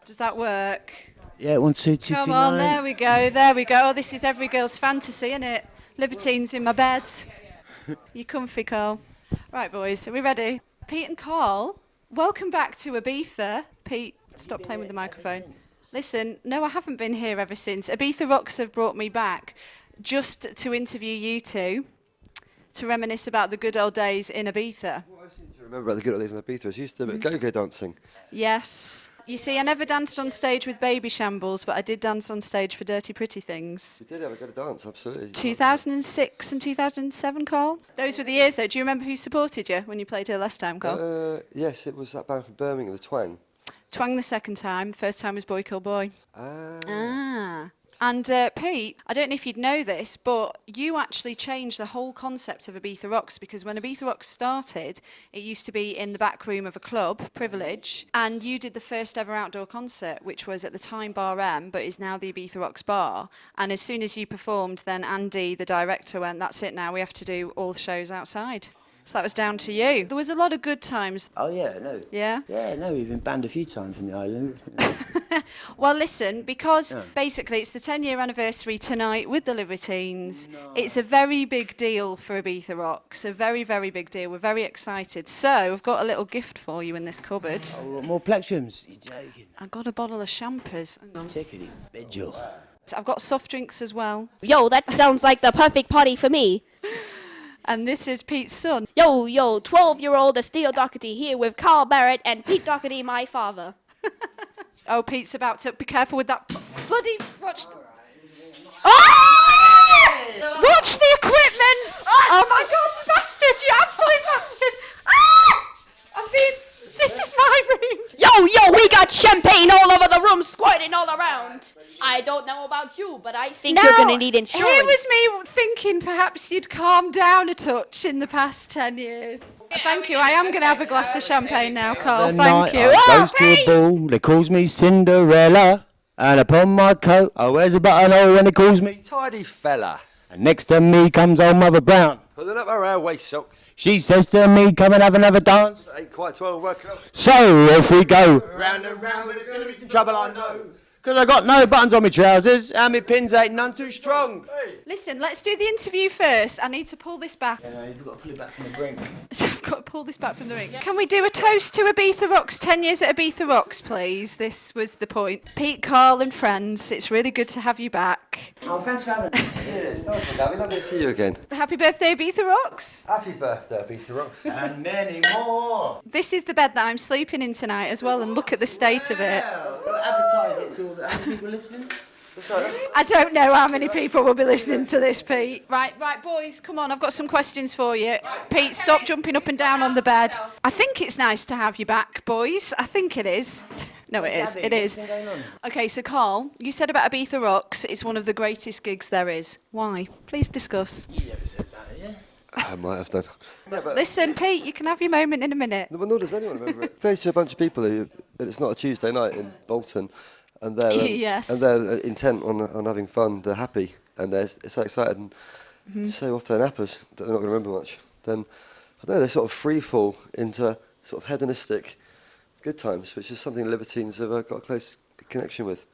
Does that work? Yeah, 1, 2, 2, 2, Come on, 9. there we go, there we go. Oh, this is every girl's fantasy, isn't it? Libertines in my bed. You comfy, Carl? Right, boys, are we ready? Pete and Carl, welcome back to Ibiza. Pete, stop playing with the microphone. Listen, no, I haven't been here ever since. Ibiza Rocks have brought me back just to interview you two, to reminisce about the good old days in Ibiza. What I seem to remember about the good old days in Ibiza is you used to do a bit of go-go dancing. Yes. You see, I never danced on stage with Baby Shambles, but I did dance on stage for Dirty Pretty Things. You did have a good dance, absolutely. 2006 and 2007, Carl? Those were the years, though. Do you remember who supported you when you played here last time, Carl? Yes, it was that band from Birmingham, the Twang. Twang the second time. The first time was Boy Kill Boy. Ah. And Pete, I don't know if you'd know this, but you actually changed the whole concept of Ibiza Rocks, because when Ibiza Rocks started, it used to be in the back room of a club, Privilege, and you did the first ever outdoor concert, which was at the time Bar M, but is now the Ibiza Rocks Bar. And as soon as you performed, then Andy, the director, went, that's it now, we have to do all the shows outside. So that was down to you. There was a lot of good times. Oh, yeah, no. Yeah? Yeah, no, we've been banned a few times from the island. Well, listen, because basically it's the 10-year anniversary tonight with the Libertines. No. It's a very big deal for Ibiza Rocks, a very, very big deal. We're very excited. So I've got a little gift for you in this cupboard. Oh, more plectrums? You're joking. I've got a bottle of champers. Hang on. Tickety bidgel. So I've got soft drinks as well. Yo, that sounds like the perfect party for me. And this is Pete's son. Yo, 12-year-old Steele Doherty here with Carl Barrett and Pete Doherty, my father. Oh, Pete's about to... Be careful with that bloody... Watch... Oh! Watch the equipment! Oh, my God, bastard! You absolute bastard! Ah! This is my room! Yo, we got champagne all over the room, squirting all around. I don't know about you, but I think you're going to need insurance. Here was me thinking perhaps you'd calmed down a touch in the past 10 years. Thank you. I am going to have a glass of champagne now, Carl. Thank you. I goes to a ball, they calls me Cinderella, and upon my coat I wears a buttonhole when it calls me. Tidy fella. And next to me comes old Mother Brown. Pulling up her railway socks. She says to me, come and have another dance. Ain't quite 12 working up. So off we go. Round and round, but there's going to be some trouble, I know. Cause I got no buttons on my trousers and my pins ain't none too strong. Hey. Listen, let's do the interview first. I need to pull this back. Yeah, no, you've got to pull it back from the brink. So I've got to pull this back from the ring. Can we do a toast to Ibiza Rocks? 10 years at Ibiza Rocks, please. This was the point. Pete, Carl and friends, it's really good to have you back. Oh, thanks for having me. Yes, nice one, Gabby. Lovely to see you again. Happy birthday, Ibiza Rocks. Happy birthday, Ibiza Rocks. And many more. This is the bed that I'm sleeping in tonight as well, and look at the state of it. Well, advertise it to all the other people listening. I don't know how many people will be listening to this, Pete. Right, boys, come on, I've got some questions for you. Pete, stop jumping up and down on the bed. I think it's nice to have you back, boys. I think it is. No, it is. It is. Okay, so Carl, you said about Ibiza Rocks, it's one of the greatest gigs there is. Why? Please discuss. You never said that, yeah? I might have done. Yeah, but Listen, Pete, you can have your moment in a minute. well, nor does anyone remember it. Plays to a bunch of people who, and it's not a Tuesday night in Bolton, and they're Yes. and they're intent on having fun. They're happy and they're so excited and so off their nappers that they're not going to remember much. Then I don't know, they sort of free fall into sort of hedonistic good times, which is something Libertines have got a close connection with.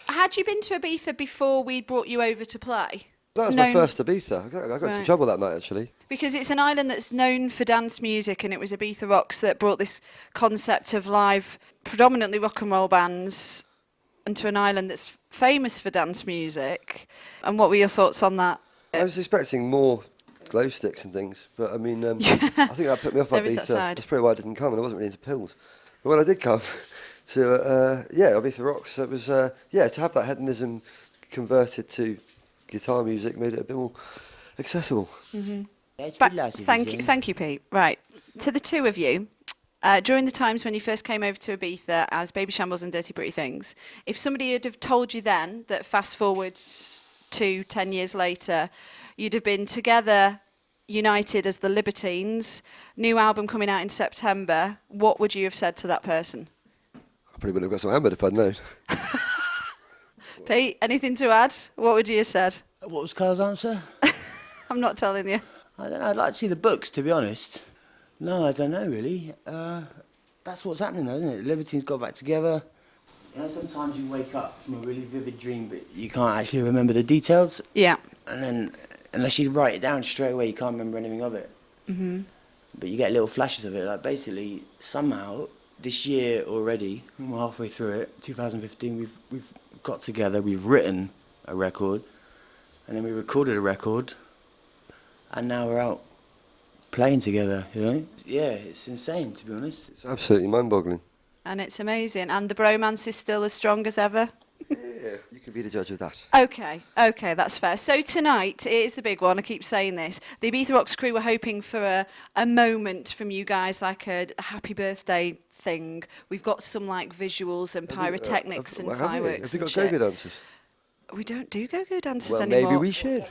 Had you been to Ibiza before we brought you over to play? That was my first Ibiza. I got into trouble that night, actually. Because it's an island that's known for dance music, and it was Ibiza Rocks that brought this concept of live, predominantly rock and roll bands, into an island that's famous for dance music. And what were your thoughts on that? I was expecting more glow sticks and things, but I mean, I think that put me off There Ibiza. is that side. That's probably why I didn't come, and I wasn't really into pills. But when I did come to, Ibiza Rocks, it was, to have that hedonism converted to guitar music made it a bit more accessible. Mm-hmm. Yeah, it's Thank you, Pete. Right, to the two of you, during the times when you first came over to Ibiza as Baby Shambles and Dirty Pretty Things, if somebody had have told you then that fast forward to 10 years later, you'd have been together, united as the Libertines, new album coming out in September, what would you have said to that person? I probably wouldn't have got so hammered if I'd known. Pete, anything to add? What would you have said? What was Carl's answer? I'm not telling you. I don't know, I'd like to see the books, to be honest. No, I don't know, really. That's what's happening, though, isn't it? Libertines got back together. You know, sometimes you wake up from a really vivid dream, but you can't actually remember the details. Yeah. And then, unless you write it down straight away, you can't remember anything of it. Mhm. But you get little flashes of it. Like basically, somehow this year already, we're halfway through it. 2015, we've got together. We've written a record, and then we recorded a record, and now we're out playing together. You know? Yeah, it's insane, to be honest. It's absolutely mind-boggling. And it's amazing. And the bromance is still as strong as ever. Yeah, you can be the judge of that. Okay, that's fair. So tonight, it is the big one, I keep saying this. The Ibiza Rocks crew were hoping for a moment from you guys, like a happy birthday thing. We've got some like visuals and pyrotechnics and fireworks Have and we got shit. go-go dancers? We don't do go-go dances Well, anymore. maybe we should.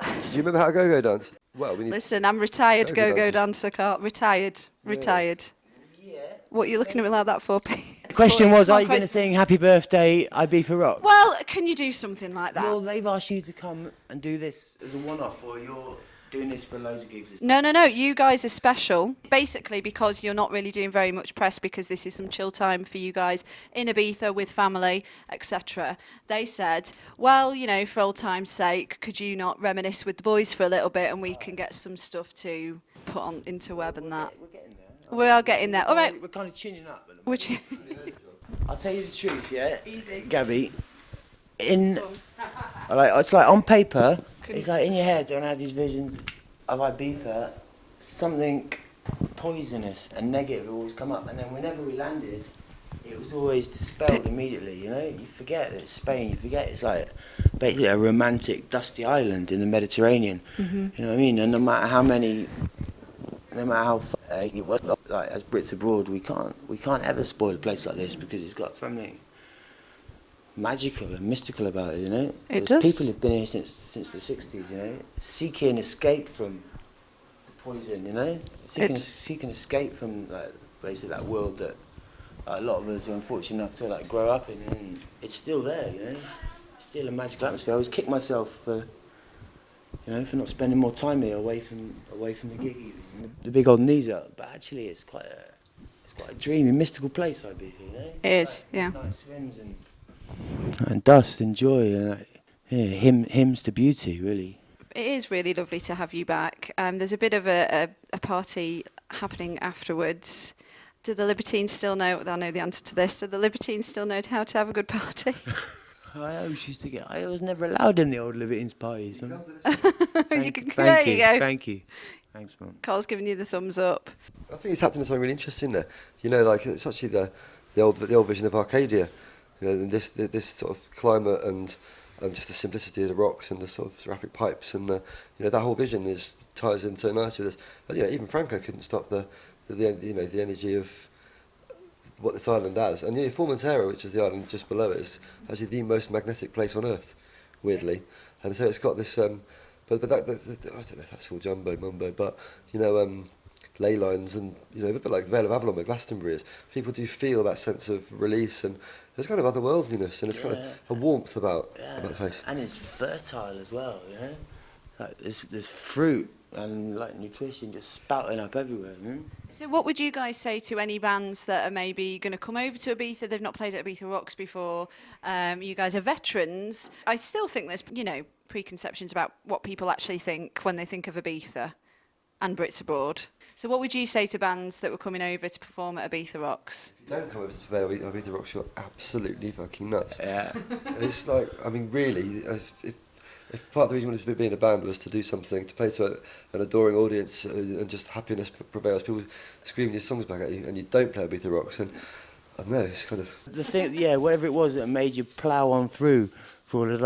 Do you remember how to go-go dance? Well, we need... Listen, I'm retired Go-go go-go dancers. dancer, Carl. Retired. Yeah. What are you looking at me like that for, Pete? The question was, Come on, are you going to Chris. sing Happy Birthday, Ibiza Rocks? Well, can you do something like that? Well, they've asked you to come and do this as a one-off, or you're doing this for loads of gigs? No. You guys are special. Basically, because you're not really doing very much press, because this is some chill time for you guys in Ibiza with family, etc. They said, well, you know, for old time's sake, could you not reminisce with the boys for a little bit, and we can get some stuff to put on into web and that. We're getting there. We are getting there. All right. We're kind of tuning up. At the moment. Would you? I'll tell you the truth, yeah? Easy. Gabby, it's like on paper, it's like in your head, don't have these visions of Ibiza, something poisonous and negative always come up, and then whenever we landed, it was always dispelled immediately, you know? You forget that it's Spain, you forget it's like basically a romantic, dusty island in the Mediterranean, you know what I mean? And no matter how it was, like as Brits abroad, we can't ever spoil a place like this because it's got something magical and mystical about it, you know. It There's does. people who've been here since the 60s, you know, seeking escape from the poison, you know, seeking escape from like basically that world that a lot of us are unfortunate enough to like grow up in, and it's still there, you know. It's still a magical atmosphere. I always kick myself for, you know, for not spending more time here away from the gig, even. The big old knees up, but actually it's quite a dreamy, mystical place, Ibiza, you know. It is, yeah. Nice swims and dust and joy and like, yeah, hymns to beauty, really. It is really lovely to have you back. There's a bit of a party happening afterwards. Do the Libertines still know? I know the answer to this. Do the Libertines still know how to have a good party? I always used to get. I was never allowed in the old Libertines parties. There Thank you go. Thank you. Thanks, man. Carl's giving you the thumbs up. I think he's tapped into something really interesting there. You know, like it's actually the old vision of Arcadia. You know, and this sort of climate and just the simplicity of the rocks and the sort of seraphic pipes and the, you know, that whole vision ties in so nicely with this. And, you know, even Franco couldn't stop the energy of what this island has. And, you know, Formentera, which is the island just below it, is actually the most magnetic place on earth, weirdly. And so it's got this. But that's, I don't know if that's all jumbo mumbo, but, you know, ley lines and, you know, a bit like the Vale of Avalon where Glastonbury is. People do feel that sense of release, and there's kind of otherworldliness, and it's kind of a warmth about the place. And it's fertile as well, you know. Like there's fruit and like nutrition just spouting up everywhere. You know? So what would you guys say to any bands that are maybe going to come over to Ibiza? They've not played at Ibiza Rocks before. You guys are veterans. I still think there's, you know, preconceptions about what people actually think when they think of Ibiza and Brits abroad. So what would you say to bands that were coming over to perform at Ibiza Rocks? If you don't come over to play Ibiza Rocks, you're absolutely fucking nuts. Yeah. It's like, I mean, really, if part of the reason we wanted to be in a band was to do something, to play to an adoring audience and just happiness prevails, people screaming your songs back at you, and you don't play Ibiza Rocks, and I don't know, it's kind of... The thing, yeah, whatever it was that made you plough on through for all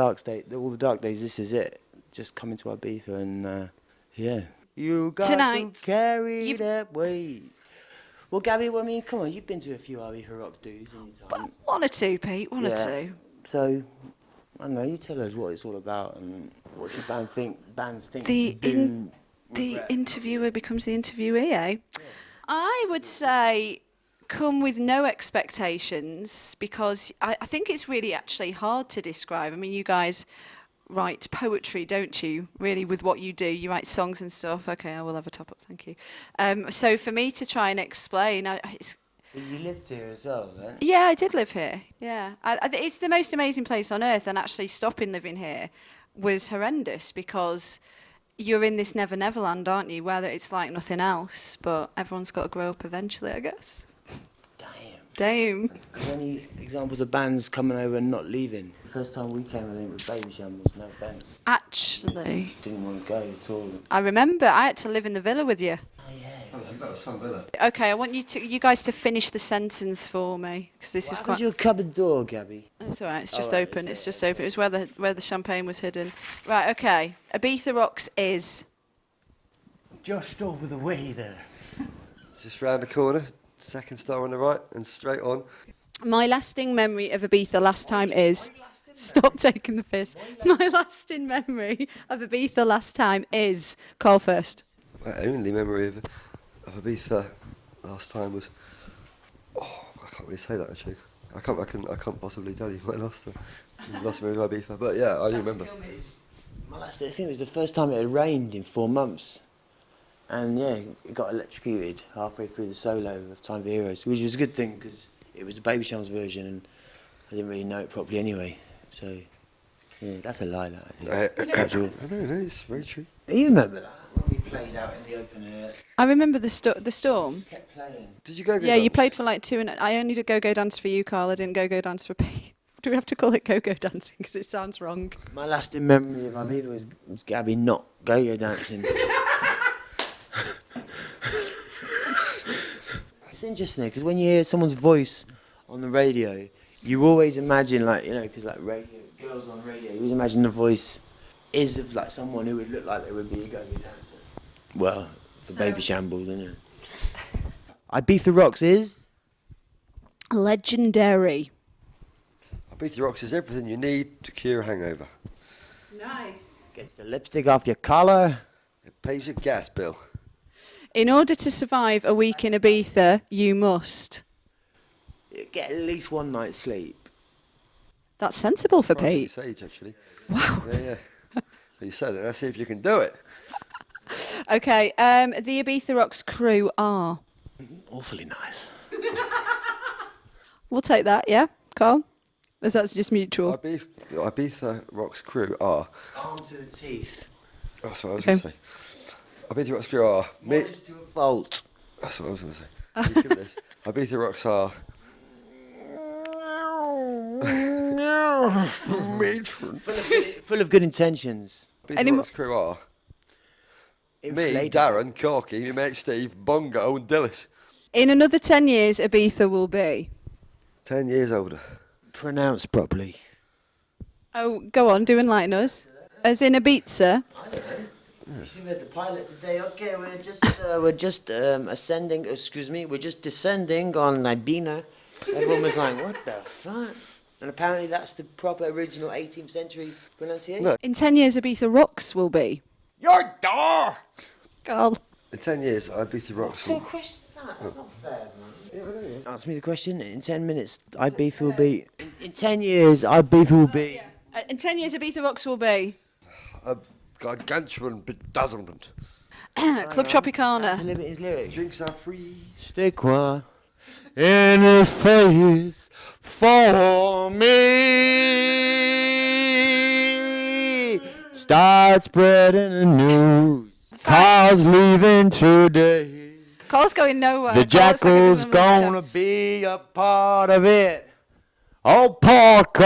the dark days, this is it. Just coming to Ibiza and, yeah. You got Tonight, to carry that weight. Well, Gabby, I mean, come on, you've been to a few Ibiza Rock dudes in your time. one or two, Pete, one or two. So, I don't know, you tell us what it's all about and what your bands think The you do. The interviewer becomes the interviewee, eh? Yeah. I would say come with no expectations, because I think it's really actually hard to describe. I mean, you guys write poetry, don't you, really, with what you do? You write songs and stuff. Okay, I will have a top up, thank you. So for me to try and explain, But you lived here as well, then? Yeah, I did live here. Yeah, it's the most amazing place on earth, and actually stopping living here was horrendous because you're in this never never land, aren't you? Where it's like nothing else, but everyone's got to grow up eventually, I guess. Damn. Any examples of bands coming over and not leaving? First time we came, I think, with Baby Shambles, no offence. Actually, Didn't want to go at all. I remember I had to live in the villa with you. Oh, yeah. That was some villa. Okay, I want you guys to finish the sentence for me because this What is happened quite. to your cupboard door, Gabby? It's all right. It's just right, open. it's It's just open. It was where the champagne was hidden. Right. Okay. Ibiza Rocks is. Just over the way there. Just round the corner, second star on the right, and straight on. My lasting memory of Ibiza last time is. Stop taking the piss. My lasting memory of Ibiza last time is. Call first. My only memory of Ibiza last time was. Oh, I can't really say that actually. I can't possibly tell you my last memory of Ibiza. But yeah, I do remember. My last, I think it was the first time it had rained in 4 months. And yeah, it got electrocuted halfway through the solo of Time for Heroes, which was a good thing because it was the Baby Shambles version and I didn't really know it properly anyway. So, yeah, that's a lie, that. I don't know, it's very true. You remember that? When we played out in the open air. I remember the storm. Kept playing. Did you go? Yeah, you played for like 2 and I only did go dance for you, Carl. I didn't go dance for Pete. Do we have to call it go-go dancing? Because it sounds wrong. My lasting memory of Ibiza was Gabby not go-go dancing. It's interesting because when you hear someone's voice on the radio, you always imagine, like, you know, because like radio, girls on radio, you always imagine the voice is of like someone who would look like they would be a go-go dancer. Well, the Baby Shambles, isn't it? Ibiza Rocks is Legendary. Ibiza Rocks is everything you need to cure a hangover. Nice. gets the lipstick off your collar. It pays your gas bill. In order to survive a week in Ibiza, you must. Get at least one night's sleep. That's sensible for Surprisingly Pete. sage, actually. Wow. Yeah. You said it. Let's see if you can do it. Okay, the Ibiza Rocks crew are. Awfully nice. We'll take that, yeah? Carl? Is that just mutual? Ibiza Rocks crew are. Armed to the teeth. That's what I was going to say. Ibiza Rocks crew are. Modest to a fault. That's what I was going to say. Please give it this. Ibiza Rocks are. Matron. Full of good intentions. Ibiza Rocks crew are. Me, Inflated. Darren, Corky, my mate Steve, Bongo and Dillis. In another 10 years, Ibiza will be. 10 years older. Pronounced properly. Oh, go on, do enlighten us. As in Ibiza. I don't know. You see, we had the pilot today. Okay, we're just ascending. Excuse me, we're just descending on Ibiza. Everyone was like, "What the fuck?" And apparently, that's the proper original 18th century pronunciation. No. In 10 years, Ibiza Rocks will be. Your door. Carl. In 10 years, Ibiza Rocks So will... question that? That's not fair, man. Ask me the question. In 10 minutes, Ibiza will be. In 10 years, Ibiza will be. In 10 years, Ibiza Rocks will be. A gargantuan bedazzlement. Club Tropicana. His lyrics. Drinks are free. Stick one in his face for me. Start spreading the news. Carl's leaving today. Carl's going nowhere. The Carl looks like he Jackal's doesn't want gonna be a part of it. Oh, pork,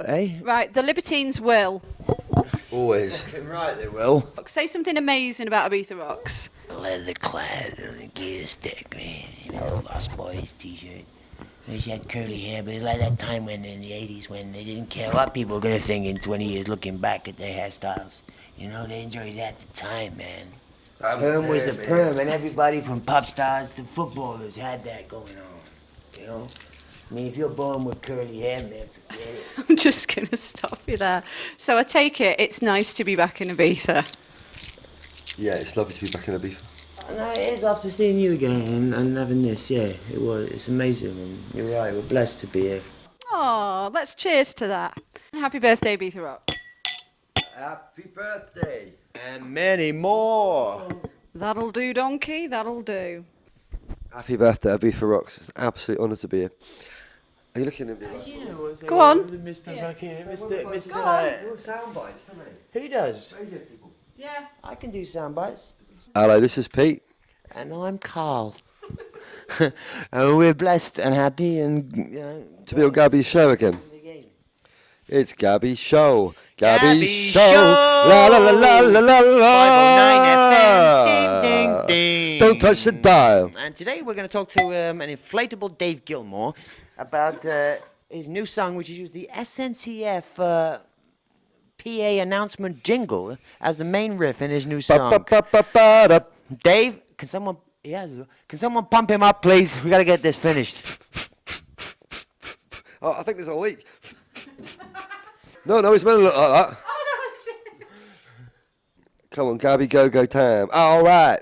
hey? Right, the Libertines will. Always. Right, they will. Say something amazing about Ibiza Rocks. Leather clad on the gear stick, man. You know, Lost Boys t-shirt. Wish he had curly hair, but it's like that time when in the 80s when they didn't care what people were gonna think in 20 years looking back at their hairstyles. You know, they enjoyed that at the time, man. Perm was the perm, and everybody from pop stars to footballers had that going on. You know? I mean, if you're born with curly hair, man, forget it. I'm just going to stop you there. So I take it it's nice to be back in Ibiza. Yeah, it's lovely to be back in Ibiza. No, it is after seeing you again and having this, yeah. It was. It's amazing, and you're right, we're blessed to be here. Oh, let's cheers to that. Happy birthday, Ibiza Rocks. Happy birthday. And many more. That'll do, donkey, that'll do. Happy birthday, Ibiza Rocks. It's an absolute honour to be here. Are you looking at me? Go on. Mr. Mr. Go on. Sound bites, don't they? Who does? Radio people. Yeah. I can do sound bites. Hello, this is Pete. And I'm Carl. And we're blessed and happy and To be on Gabby's show again. It's Gabby's show. Gabby's Show. show. La la la la la la la. 509 FM. Ding, ding, ding. Don't touch the dial. And today we're going to talk to an inflatable Dave Gilmore about his new song, which is used the SNCF PA announcement jingle as the main riff in his new song. Dave, can someone pump him up, please? We got to get this finished. Oh, I think there's a leak. No, it's meant to look like that. Oh, no, shit. Come on, Gabby, go time. All right.